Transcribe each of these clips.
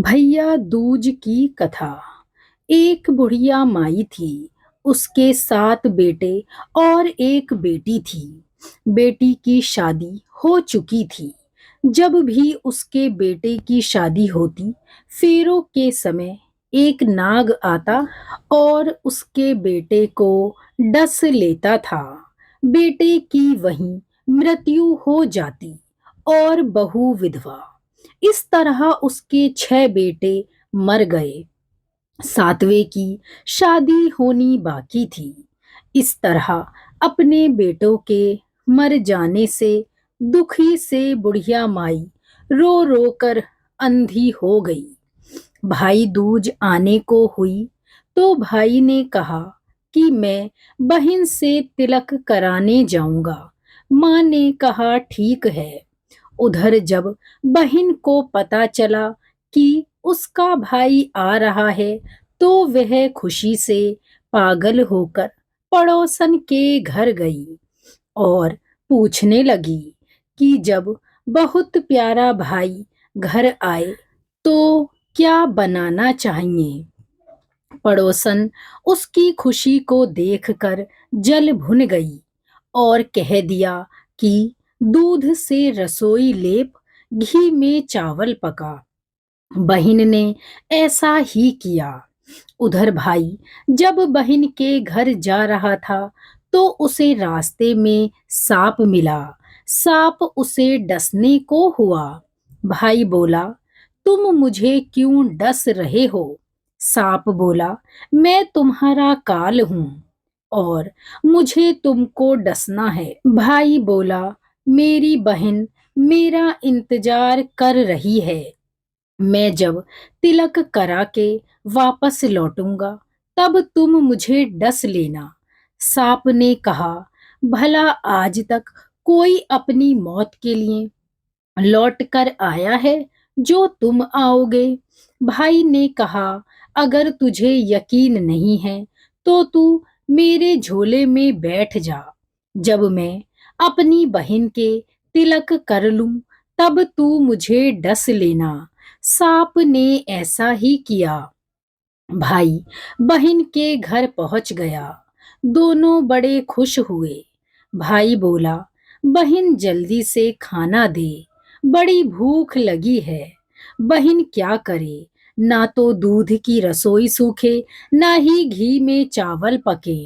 भैया दूज की कथा। एक बुढ़िया माई थी। उसके 7 बेटे और एक बेटी थी। बेटी की शादी हो चुकी थी। जब भी उसके बेटे की शादी होती, फेरों के समय एक नाग आता और उसके बेटे को डस लेता था। बेटे की वहीं मृत्यु हो जाती और बहू विधवा। इस तरह उसके 6 बेटे मर गए। 7वें की शादी होनी बाकी थी। इस तरह अपने बेटों के मर जाने से दुखी से बुढ़िया माई रो रो कर अंधी हो गई। भाई दूज आने को हुई तो भाई ने कहा कि मैं बहन से तिलक कराने जाऊंगा। माँ ने कहा ठीक है। उधर जब बहन को पता चला कि उसका भाई आ रहा है तो वह खुशी से पागल होकर पड़ोसन के घर गई और पूछने लगी कि जब बहुत प्यारा भाई घर आए तो क्या बनाना चाहिए। पड़ोसन उसकी खुशी को देखकर जल भुन गई और कह दिया कि दूध से रसोई लेप, घी में चावल पका। बहन ने ऐसा ही किया। उधर भाई जब बहन के घर जा रहा था तो उसे रास्ते में सांप मिला। सांप उसे डसने को हुआ। भाई बोला, तुम मुझे क्यों डस रहे हो? सांप बोला, मैं तुम्हारा काल हूं और मुझे तुमको डसना है। भाई बोला, मेरी बहन मेरा इंतजार कर रही है। मैं जब तिलक करा के वापस लौटूंगा तब तुम मुझे डस लेना। सांप ने कहा, भला आज तक कोई अपनी मौत के लिए लौट कर आया है जो तुम आओगे? भाई ने कहा, अगर तुझे यकीन नहीं है तो तू मेरे झोले में बैठ जा। जब मैं अपनी बहन के तिलक कर लूं तब तू मुझे डस लेना। सांप ने ऐसा ही किया। भाई बहन के घर पहुंच गया। दोनों बड़े खुश हुए। भाई बोला, बहन जल्दी से खाना दे, बड़ी भूख लगी है। बहन क्या करे, ना तो दूध की रसोई सूखे, ना ही घी में चावल पके।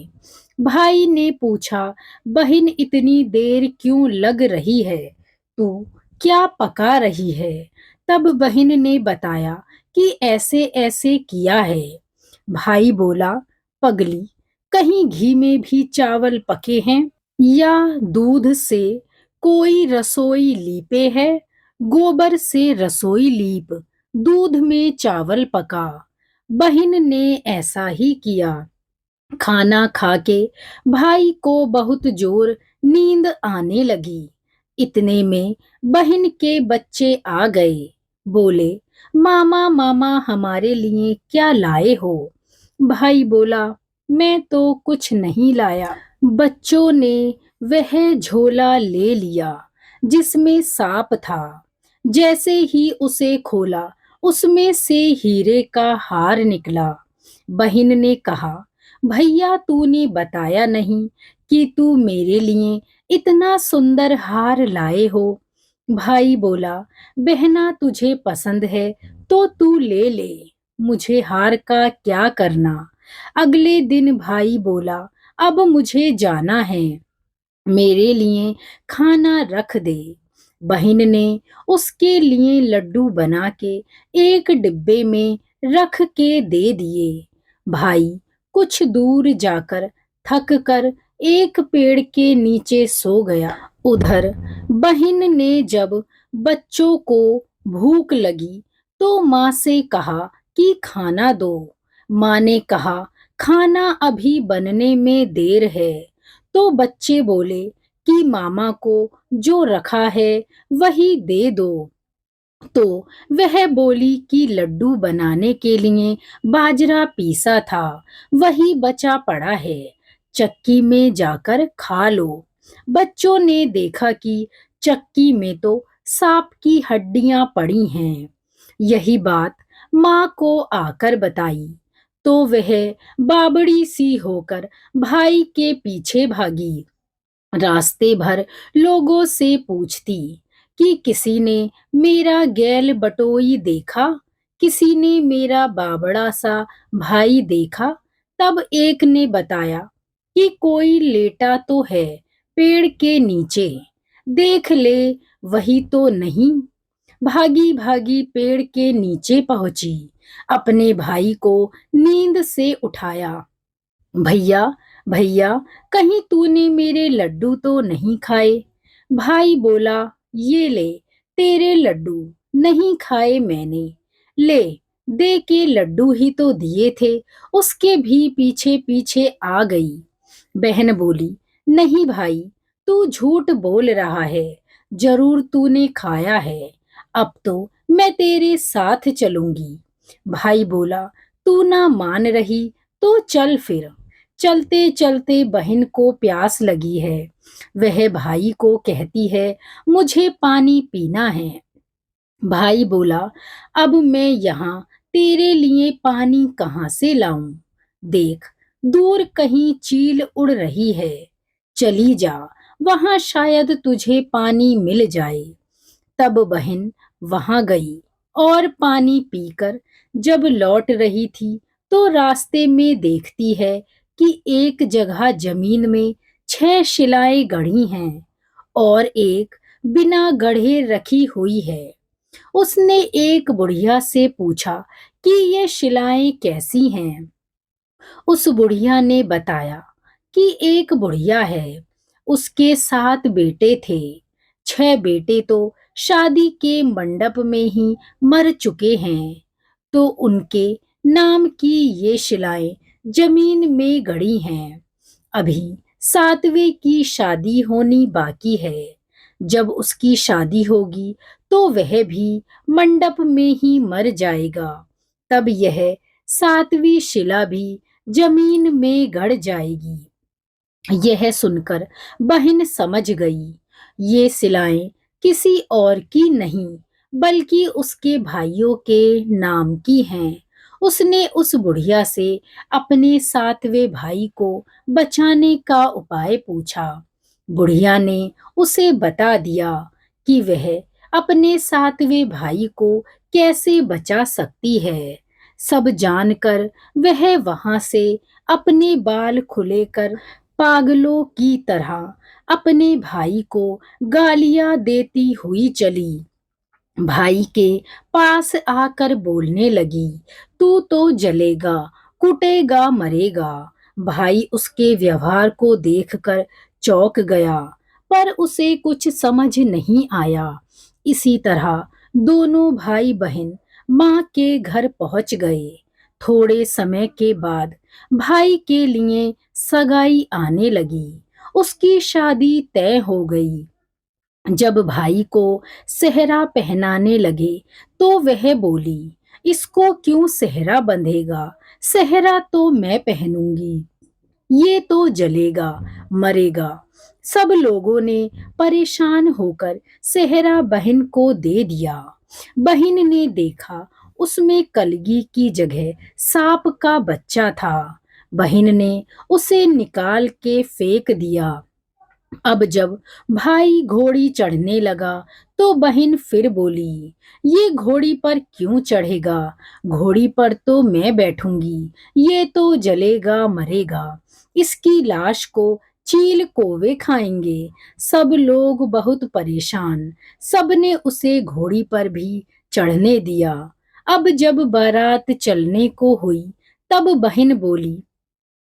भाई ने पूछा, बहन इतनी देर क्यों लग रही है? तू क्या पका रही है? तब बहन ने बताया कि ऐसे ऐसे किया है। भाई बोला, पगली, कहीं घी में भी चावल पके हैं या दूध से कोई रसोई लीपे है? गोबर से रसोई लीप, दूध में चावल पका। बहन ने ऐसा ही किया। खाना खा के भाई को बहुत जोर नींद आने लगी। इतने में बहन के बच्चे आ गए। बोले, मामा मामा हमारे लिए क्या लाए हो? भाई बोला, मैं तो कुछ नहीं लाया। बच्चों ने वह झोला ले लिया जिसमें सांप था। जैसे ही उसे खोला उसमें से हीरे का हार निकला। बहन ने कहा, भैया तूने बताया नहीं कि तू मेरे लिए इतना सुंदर हार लाए हो। भाई बोला, बहना तुझे पसंद है तो तू ले ले, मुझे हार का क्या करना। अगले दिन भाई बोला, अब मुझे जाना है, मेरे लिए खाना रख दे। बहन ने उसके लिए लड्डू बना के एक डिब्बे में रख के दे दिए। भाई कुछ दूर जाकर थक कर एक पेड़ के नीचे सो गया। उधर बहन ने जब बच्चों को भूख लगी तो माँ से कहा कि खाना दो। माँ ने कहा, खाना अभी बनने में देर है। तो बच्चे बोले कि मामा को जो रखा है वही दे दो। तो वह बोली कि लड्डू बनाने के लिए बाजरा पीसा था, वही बचा पड़ा है, चक्की में जाकर खा लो। बच्चों ने देखा कि चक्की में तो सांप की हड्डियां पड़ी हैं। यही बात माँ को आकर बताई, तो वह बाबड़ी सी होकर भाई के पीछे भागी। रास्ते भर लोगों से पूछती कि किसी ने मेरा गैल बटोई देखा, किसी ने मेरा बाबड़ा सा भाई देखा। तब एक ने बताया कि कोई लेटा तो है पेड़ के नीचे, देख ले वही तो नहीं। भागी भागी पेड़ के नीचे पहुंची, अपने भाई को नींद से उठाया। भैया, भैया, कहीं तूने मेरे लड्डू तो नहीं खाए? भाई बोला, ये ले तेरे लड्डू, नहीं खाए मैंने। ले, दे के लड्डू ही तो दिए थे। उसके भी पीछे पीछे आ गई। बहन बोली, नहीं भाई, तू झूठ बोल रहा है, जरूर तूने खाया है। अब तो मैं तेरे साथ चलूंगी। भाई बोला, तू ना मान रही तो चल फिर। चलते चलते बहन को प्यास लगी है। वह भाई को कहती है, मुझे पानी पीना है। भाई बोला, अब मैं यहाँ तेरे लिए पानी कहाँ से लाऊं? देख, दूर कहीं चील उड़ रही है, चली जा, वहां शायद तुझे पानी मिल जाए। तब बहन वहां गई और पानी पीकर जब लौट रही थी, तो रास्ते में देखती है कि एक जगह जमीन में 6 शिलाएं गड़ी हैं और एक बिना गढ़े रखी हुई है। उसने एक बुढ़िया से पूछा कि ये शिलाएं कैसी हैं। उस बुढ़िया ने बताया कि एक बुढ़िया है, उसके 7 बेटे थे। 6 बेटे तो शादी के मंडप में ही मर चुके हैं, तो उनके नाम की ये शिलाएं जमीन में गड़ी हैं। अभी 7वें की शादी होनी बाकी है। जब उसकी शादी होगी तो वह भी मंडप में ही मर जाएगा। तब यह 7वीं शिला भी जमीन में गड़ जाएगी। यह सुनकर बहन समझ गई, ये शिलाएं किसी और की नहीं, बल्कि उसके भाइयों के नाम की हैं। उसने उस बुढ़िया से अपने 7वें भाई को बचाने का उपाय पूछा। बुढ़िया ने उसे बता दिया कि वह अपने 7वें भाई को कैसे बचा सकती है। सब जानकर वह वहां से अपने बाल खुले कर पागलों की तरह अपने भाई को गालियां देती हुई चली। भाई के पास आकर बोलने लगी, तू तो जलेगा, कुटेगा, मरेगा। भाई उसके व्यवहार को देखकर चौंक गया, पर उसे कुछ समझ नहीं आया। इसी तरह दोनों भाई बहन माँ के घर पहुंच गए। थोड़े समय के बाद भाई के लिए सगाई आने लगी। उसकी शादी तय हो गई। जब भाई को सेहरा पहनाने लगे, तो वह बोली, इसको क्यों सेहरा बंधेगा? सेहरा तो मैं पहनूंगी, ये तो जलेगा, मरेगा। सब लोगों ने परेशान होकर सेहरा बहन को दे दिया। बहन ने देखा, उसमें कलगी की जगह सांप का बच्चा था। बहन ने उसे निकाल के फेंक दिया। अब जब भाई घोड़ी चढ़ने लगा, तो बहन फिर बोली, ये घोड़ी पर क्यों चढ़ेगा? घोड़ी पर तो मैं बैठूंगी, ये तो जलेगा, मरेगा। इसकी लाश को चील कौवे खाएंगे। सब लोग बहुत परेशान। सबने उसे घोड़ी पर भी चढ़ने दिया। अब जब बारात चलने को हुई, तब बहन बोली,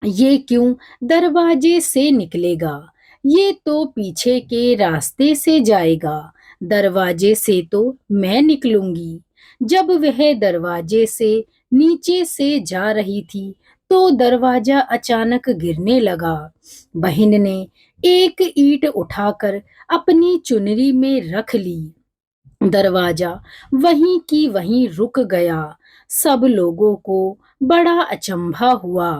ये क्यों दरवाजे से निकलेगा? ये तो पीछे के रास्ते से जाएगा। दरवाजे से तो मैं निकलूंगी। जब वह दरवाजे से नीचे से जा रही थी, तो दरवाजा अचानक गिरने लगा। बहन ने एक ईंट उठाकर अपनी चुनरी में रख ली। दरवाजा वहीं की वहीं रुक गया। सब लोगों को बड़ा अचंभा हुआ।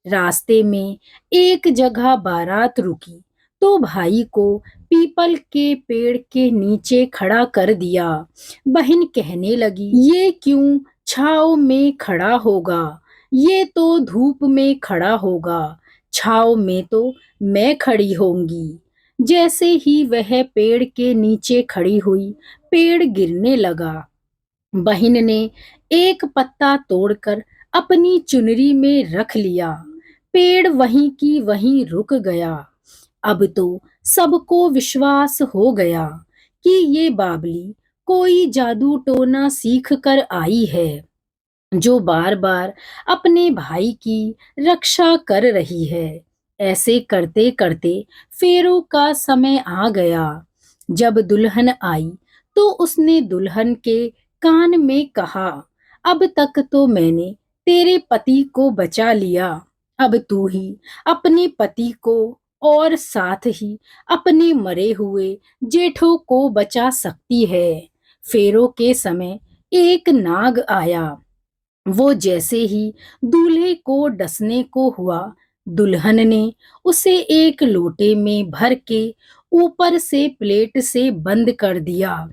रास्ते में एक जगह बारात रुकी, तो भाई को पीपल के पेड़ के नीचे खड़ा कर दिया। बहन कहने लगी, ये क्यों छाँव में खड़ा होगा, ये तो धूप में खड़ा होगा, छाँव में तो मैं खड़ी होंगी। जैसे ही वह पेड़ के नीचे खड़ी हुई, पेड़ गिरने लगा। बहन ने एक पत्ता तोड़कर अपनी चुनरी में रख लिया। पेड़ वहीं की वहीं रुक गया। अब तो सबको विश्वास हो गया कि ये बावली कोई जादू टोना सीख कर आई है, जो बार बार अपने भाई की रक्षा कर रही है। ऐसे करते करते फेरों का समय आ गया। जब दुल्हन आई तो उसने दुल्हन के कान में कहा, अब तक तो मैंने तेरे पति को बचा लिया, अब तू ही अपने पति को और साथ ही अपने मरे हुए जेठों को बचा सकती है। फेरों के समय एक नाग आया। वो जैसे ही दूल्हे को डसने को हुआ, दुल्हन ने उसे एक लोटे में भर के ऊपर से प्लेट से बंद कर दिया।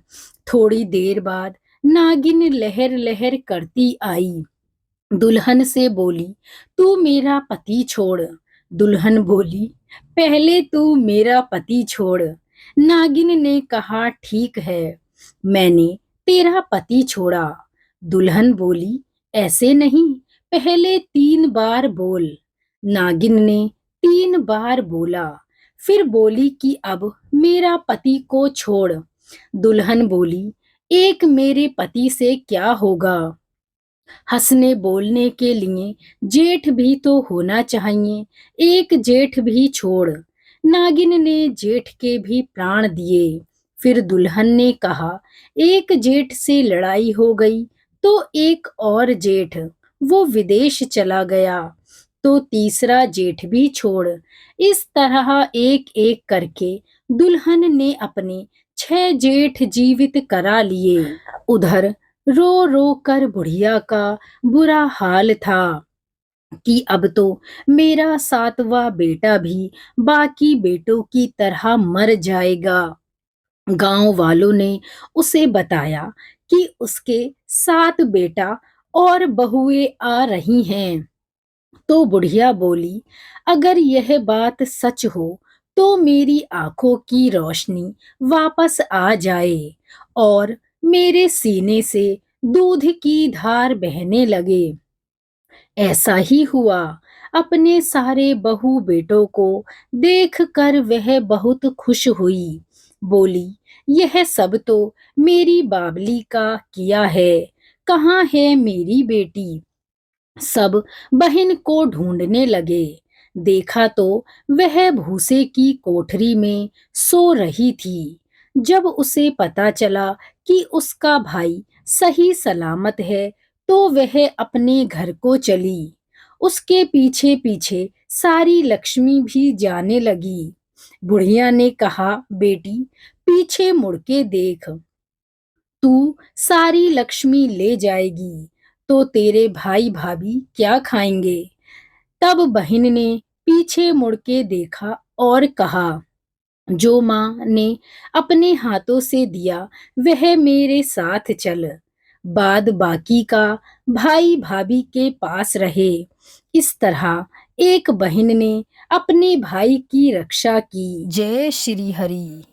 थोड़ी देर बाद नागिन लहर लहर करती आई, दुल्हन से बोली, तू मेरा पति छोड़। दुल्हन बोली, पहले तू मेरा पति छोड़। नागिन ने कहा, ठीक है, मैंने तेरा पति छोड़ा। दुल्हन बोली, ऐसे नहीं, पहले 3 बार बोल। नागिन ने 3 बार बोला, फिर बोली कि अब मेरा पति को छोड़। दुल्हन बोली, एक मेरे पति से क्या होगा, हंसने बोलने के लिए जेठ भी तो होना चाहिए, एक जेठ भी छोड़। नागिन ने जेठ के भी प्राण दिए। फिर दुल्हन ने कहा, एक जेठ से लड़ाई हो गई तो एक और जेठ, वो विदेश चला गया तो तीसरा जेठ भी छोड़। इस तरह एक एक करके दुल्हन ने अपने 6 जेठ जीवित करा लिए। उधर रो रो कर बुढ़िया का बुरा हाल था कि अब तो मेरा 7वां बेटा भी बाकी बेटों की तरह मर जाएगा। गांव वालों ने उसे बताया कि उसके 7 बेटा और बहुएं आ रही हैं। तो बुढ़िया बोली, अगर यह बात सच हो तो मेरी आंखों की रोशनी वापस आ जाए और मेरे सीने से दूध की धार बहने लगे। ऐसा ही हुआ। अपने सारे बहू बेटों को देखकर वह बहुत खुश हुई। बोली, यह सब तो मेरी बावली का किया है, कहाँ है मेरी बेटी। सब बहन को ढूंढने लगे। देखा तो वह भूसे की कोठरी में सो रही थी। जब उसे पता चला कि उसका भाई सही सलामत है तो वह अपने घर को चली। उसके पीछे पीछे सारी लक्ष्मी भी जाने लगी। बुढ़िया ने कहा, बेटी पीछे मुड़ के देख, तू सारी लक्ष्मी ले जाएगी तो तेरे भाई भाभी क्या खाएंगे। तब बहन ने पीछे मुड़ के देखा और कहा, जो माँ ने अपने हाथों से दिया वह मेरे साथ चल, बाद बाकी का भाई भाभी के पास रहे। इस तरह एक बहन ने अपने भाई की रक्षा की। जय श्री हरि।